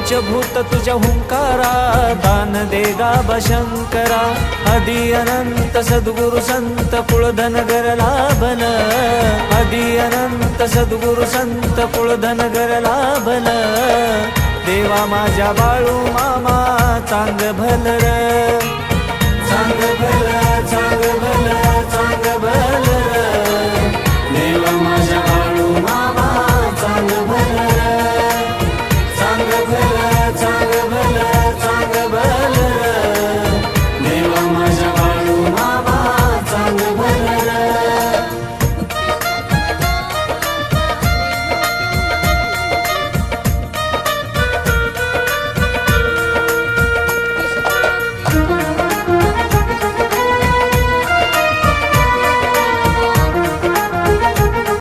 पंचभूत तुझ्या हुंकारा, दान दे गाभा शंकरा। आदि अनंत सद्गुरु संत कुळधन घर लाभन, आदि अनंत सद्गुरु संत कुळधन घर लाभन। देवा माझ्या बाळू मामा चांग भल र, चांग भल, चांग भल, चांग भल।